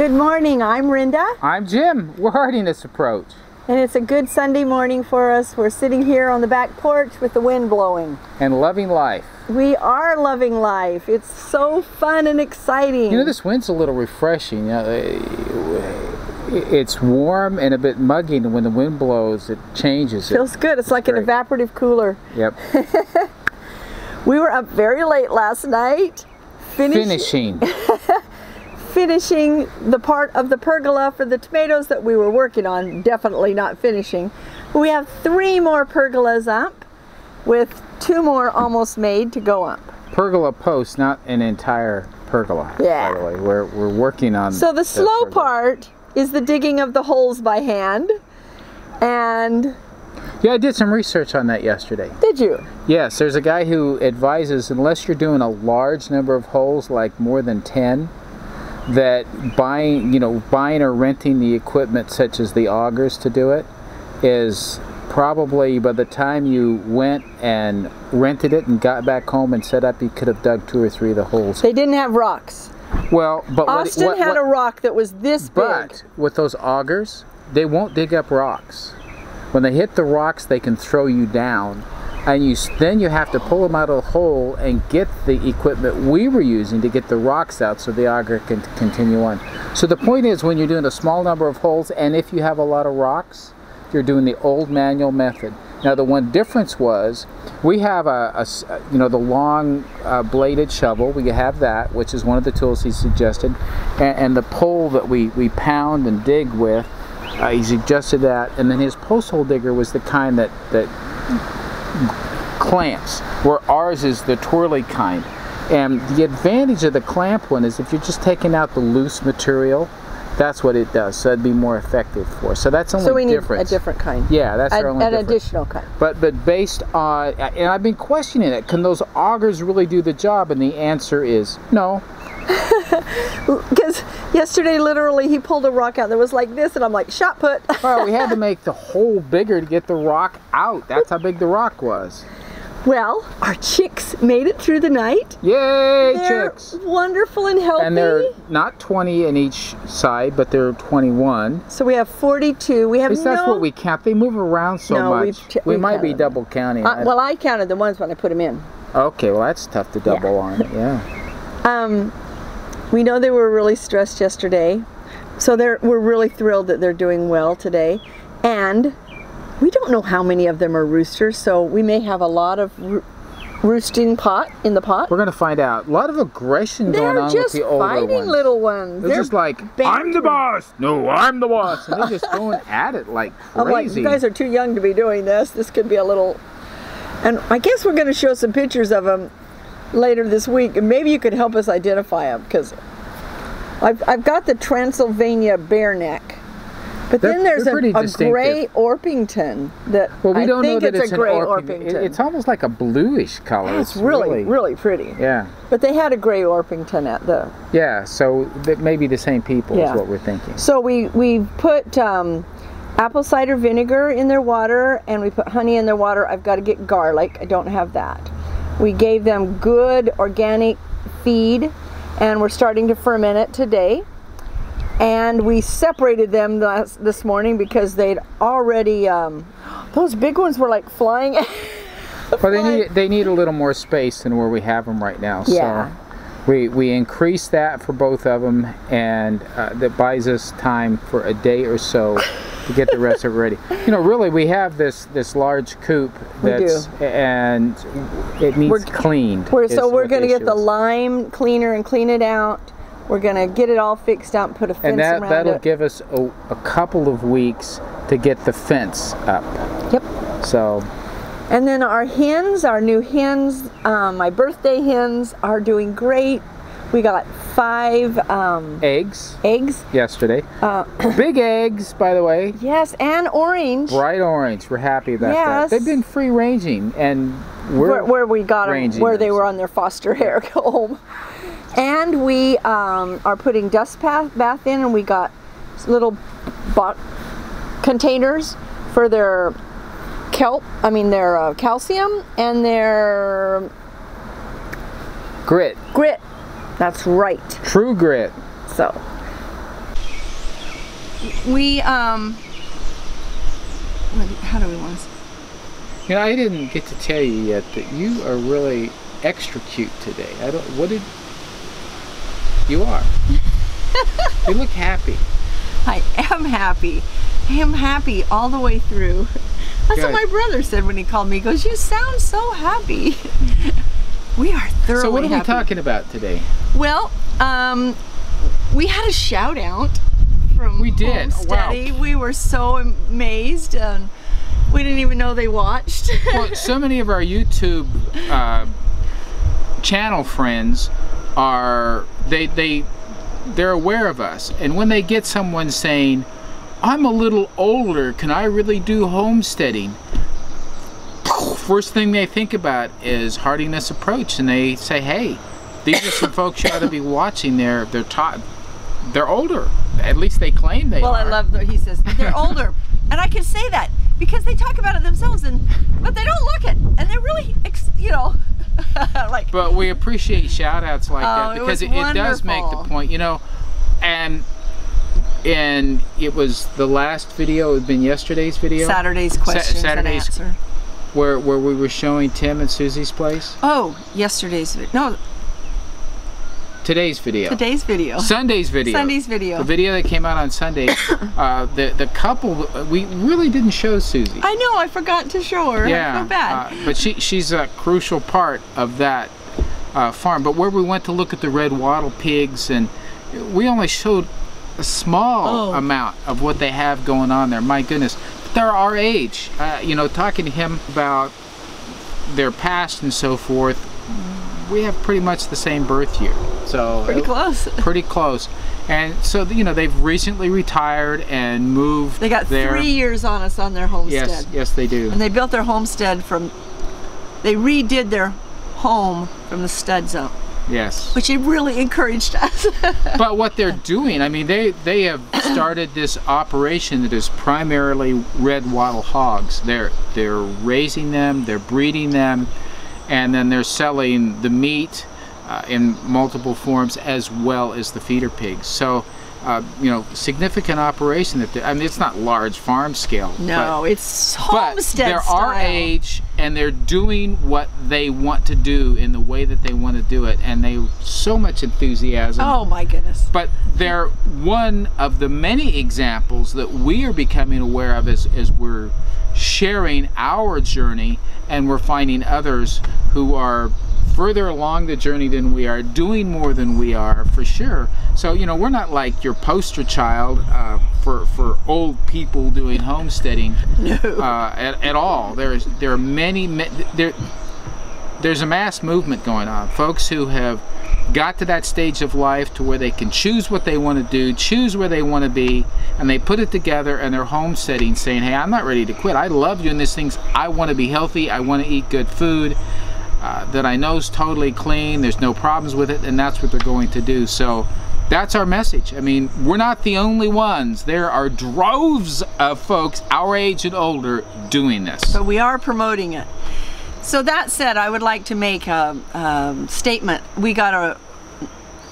Good morning, I'm Rhenda. I'm Jim. We're Heartiness approach. And it's a good Sunday morning for us. We're sitting here on the back porch with the wind blowing. And loving life. We are loving life. It's so fun and exciting. You know, this wind's a little refreshing. It's warm and a bit muggy, and when the wind blows, it changes. Feels good. It's like an evaporative cooler. Yep. We were up very late last night. Finishing the part of the pergola for the tomatoes that we were working on. Definitely not finishing. We have 3 more pergolas up with 2 more almost made to go up. Pergola posts, not an entire pergola. Yeah. By the way, we're working on. So the slow part is the digging of the holes by hand. And yeah, I did some research on that yesterday. did you? Yes, there's a guy who advises, unless you're doing a large number of holes, like more than 10, that buying or renting the equipment such as the augers to do it is probably, by the time you went and rented it and got back home and set up, you could have dug 2 or 3 of the holes. They didn't have rocks. Well, but Austin had a rock that was this big. But with those augers, they won't dig up rocks. When they hit the rocks, they can throw you down, and then you have to pull them out of the hole and get the equipment we were using to get the rocks out so the auger can continue on. So the point is, when you're doing a small number of holes, and if you have a lot of rocks, you're doing the old manual method. Now the one difference was, we have the long bladed shovel. We have that, which is one of the tools he suggested, and the pole that we pound and dig with. He suggested that, and then his post hole digger was the kind that clamps, where ours is the twirly kind. And the advantage of the clamp one is if you're just taking out the loose material, that's what it does. So it'd be more effective for us. So that's only so we difference. Need a different kind. Yeah, that's our only an difference. Additional kind. But based on, and I've been questioning it, can those augers really do the job? And the answer is no. Because yesterday, literally, he pulled a rock out that was like this, and I'm like, shot put. Well, we had to make the hole bigger to get the rock out. That's how big the rock was. Well, our chicks made it through the night. Yay, they're chicks! Wonderful and healthy. And they're not 20 in each side, but they're 21. So we have 42. We have At least that's what we count. They move around so much. We might be double counting. Well, I counted the ones when I put them in. Okay, well that's tough to double on. Yeah. We know they were really stressed yesterday, so we're really thrilled that they're doing well today. And we don't know how many of them are roosters, so we may have a lot of roosting in the pot. We're going to find out. A lot of aggression going on with the older ones. They're just fighting little ones. They're just like, I'm the boss! No, I'm the boss! And they're just going at it like crazy. I'm like, you guys are too young to be doing this. This could be a little... And I guess we're going to show some pictures of them later this week, and maybe you could help us identify them, because I've got the Transylvania bare neck, but then there's a gray Orpington that we don't know that it's a gray Orpington. It's almost like a bluish color. It's really pretty. Yeah. But they had a gray Orpington at the... Yeah, so that may be the same people is what we're thinking. So we put apple cider vinegar in their water, and we put honey in their water. I've got to get garlic. I don't have that. We gave them good organic feed, and we're starting to ferment it today. And we separated them this morning because they'd already, those big ones were like flying. Well, they need a little more space than where we have them right now. Yeah. So we increased that for both of them, and that buys us time for a day or so to get the rest of it ready. You know, really, we have this large coop and it needs cleaned. So we're going to get the lime cleaner and clean it out. We're going to get it all fixed out and put a fence around it. And that'll give us a couple of weeks to get the fence up. Yep. So. And then our hens, our new hens, my birthday hens are doing great. We got 5 eggs yesterday. Big eggs, by the way. Yes, and orange. Bright orange. We're happy about that. They've been free ranging, and where we got them, where they were on their foster hair home. And we are putting dust bath in, and we got little containers for their their calcium and their grit. That's right. True grit. So we how do we want to? You know, I didn't get to tell you yet that you are really extra cute today. You are. You look happy. I am happy. I am happy all the way through. That's Good. what my brother said when he called me. He goes, "You sound so happy." We are thoroughly So what are we happy. talking about today? Well, we had a shout out from We did. Homesteady. Wow. We were so amazed, and we didn't even know they watched. Well, so many of our YouTube channel friends are they're aware of us, and when they get someone saying, "I'm a little older, can I really do homesteading?" First thing they think about is Heartiness approach, and they say, "Hey, these are some folks you ought to be watching. They're older. At least they claim they are." Well, I love that he says they're older, and I can say that because they talk about it themselves, but they don't look it, and they're really, you know, like. But we appreciate shout outs like that because it does make the point, you know, and it was the last video. It had been yesterday's video. Saturday's questions and answer. Where we were showing Tim and Susie's place. Oh, yesterday's video. No. Today's video. Today's video. Sunday's video. Sunday's video. The video that came out on Sunday. The couple, we really didn't show Susie. I know, I forgot to show her. Yeah. I feel bad. But she's a crucial part of that farm. But where we went to look at the red wattle pigs, and we only showed a small amount of what they have going on there. My goodness. They're our age. You know, talking to him about their past and so forth, we have pretty much the same birth year. So pretty close. Pretty close. And so, you know, they've recently retired and moved. They got there. 3 years on us on their homestead. Yes, yes they do. And they built their homestead they redid their home from the studs up. Yes. Which it really encouraged us. But what they're doing, I mean, they have started this operation that is primarily red wattle hogs. They're raising them, they're breeding them, and then they're selling the meat in multiple forms as well as the feeder pigs. So, you know, significant operation that I mean, it's not large farm scale. No, it's homestead But they're style. our age, and they're doing what they want to do in the way that they want to do it, and they so much enthusiasm. Oh my goodness. But they're one of the many examples that we are becoming aware of as we're sharing our journey, and we're finding others who are further along the journey than we are, doing more than we are, for sure. So, you know, we're not like your poster child for old people doing homesteading. No. At all. There are many, there's a mass movement going on. Folks who have got to that stage of life to where they can choose what they want to do, choose where they want to be, and they put it together, and they're homesteading, saying, "Hey, I'm not ready to quit. I love doing these things. I want to be healthy. I want to eat good food that I know is totally clean. There's no problems with it," and that's what they're going to do. So that's our message. I mean, we're not the only ones. There are droves of folks our age and older doing this. But we are promoting it. So that said, I would like to make a statement. We got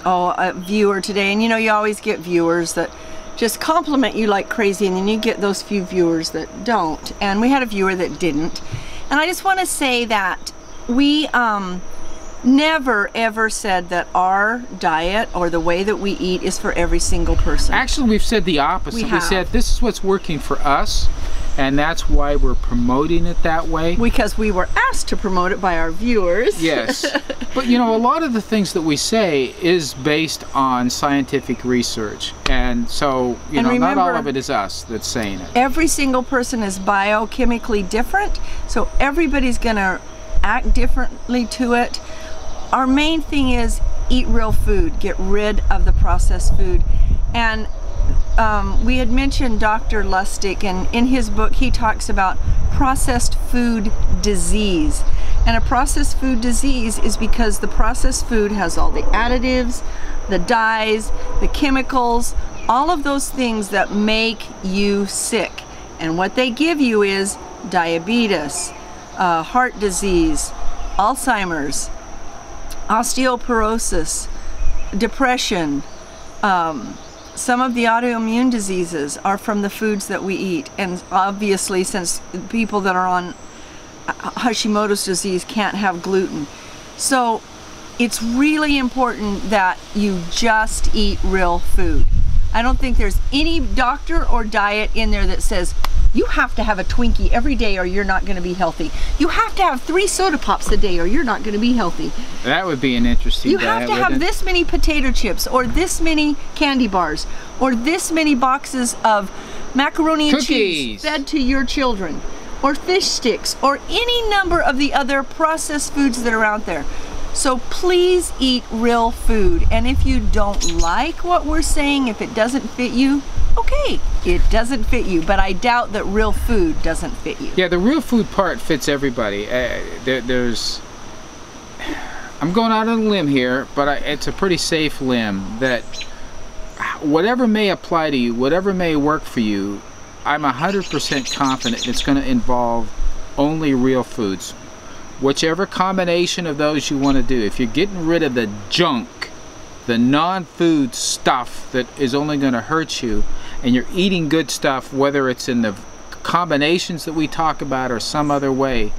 a viewer today, and you know, you always get viewers that just compliment you like crazy, and then you get those few viewers that don't. And we had a viewer that didn't. And I just want to say that we never ever said that our diet or the way that we eat is for every single person. Actually, we've said the opposite. We said this is what's working for us, and that's why we're promoting it that way. Because we were asked to promote it by our viewers. Yes. But you know, a lot of the things that we say is based on scientific research, and so, you know, remember, not all of it is us that's saying it. Every single person is biochemically different, so everybody's gonna act differently to it. Our main thing is eat real food, get rid of the processed food. And we had mentioned Dr. Lustig, and in his book he talks about processed food disease. And a processed food disease is because the processed food has all the additives, the dyes, the chemicals, all of those things that make you sick. And what they give you is diabetes, heart disease, Alzheimer's, osteoporosis, depression, some of the autoimmune diseases are from the foods that we eat, and obviously since people that are on Hashimoto's disease can't have gluten. So it's really important that you just eat real food. I don't think there's any doctor or diet in there that says you have to have a Twinkie every day or you're not going to be healthy. You have to have 3 soda pops a day or you're not going to be healthy. That would be an interesting You have to have this many potato chips or this many candy bars or this many boxes of macaroni and cheese fed to your children, or fish sticks, or any number of the other processed foods that are out there. So please eat real food. And if you don't like what we're saying, if it doesn't fit you, okay, it doesn't fit you, but I doubt that real food doesn't fit you. Yeah, the real food part fits everybody. I'm going out on a limb here, but it's a pretty safe limb that whatever may apply to you, whatever may work for you, I'm 100% confident it's going to involve only real foods. Whichever combination of those you want to do. If you're getting rid of the junk, the non-food stuff that is only going to hurt you, and you're eating good stuff, whether it's in the combinations that we talk about or some other way,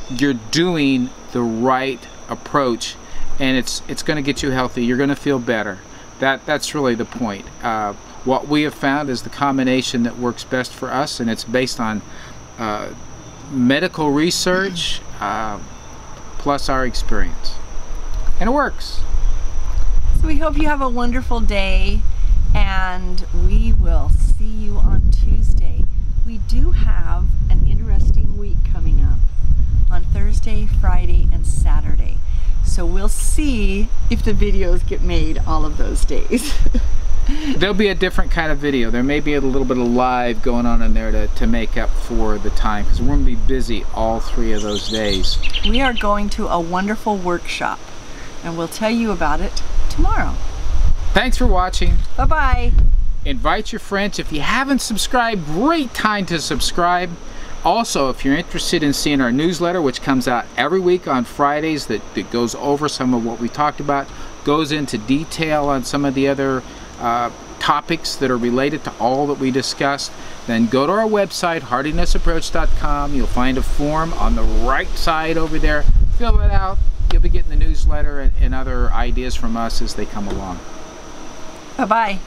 you're doing the right approach, and it's going to get you healthy. You're going to feel better. That's really the point. What we have found is the combination that works best for us, and it's based on medical research plus our experience, and it works. So we hope you have a wonderful day, and we will see you on Tuesday. We do have an interesting week coming up on Thursday, Friday, and Saturday. So we'll see if the videos get made all of those days. There'll be a different kind of video. There may be a little bit of live going on in there to make up for the time, because we're going to be busy all 3 of those days. We are going to a wonderful workshop, and we'll tell you about it tomorrow. Thanks for watching. Bye-bye. Invite your friends. If you haven't subscribed, great time to subscribe. Also, if you're interested in seeing our newsletter, which comes out every week on Fridays, that goes over some of what we talked about, goes into detail on some of the other topics that are related to all that we discussed, then go to our website, heartinessapproach.com. You'll find a form on the right side over there. Fill it out. You'll be getting the newsletter and other ideas from us as they come along. Bye-bye.